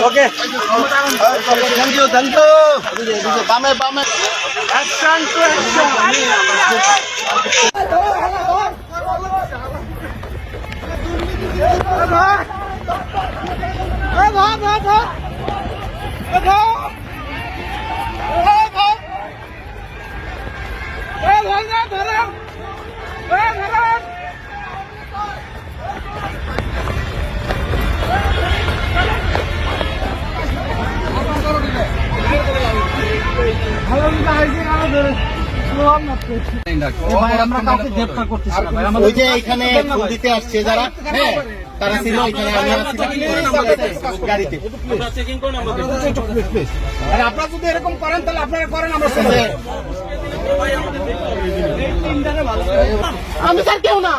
Okay thank you বামে বামে action to ওই যে এখানে ফুল দিতে আসছে যারা, হ্যাঁ তারা ছিল এখানে, আমি গাড়িতে। আপনারা যদি এরকম করেন তাহলে আপনারা করেন, আমরা আমি স্যার কেউ না।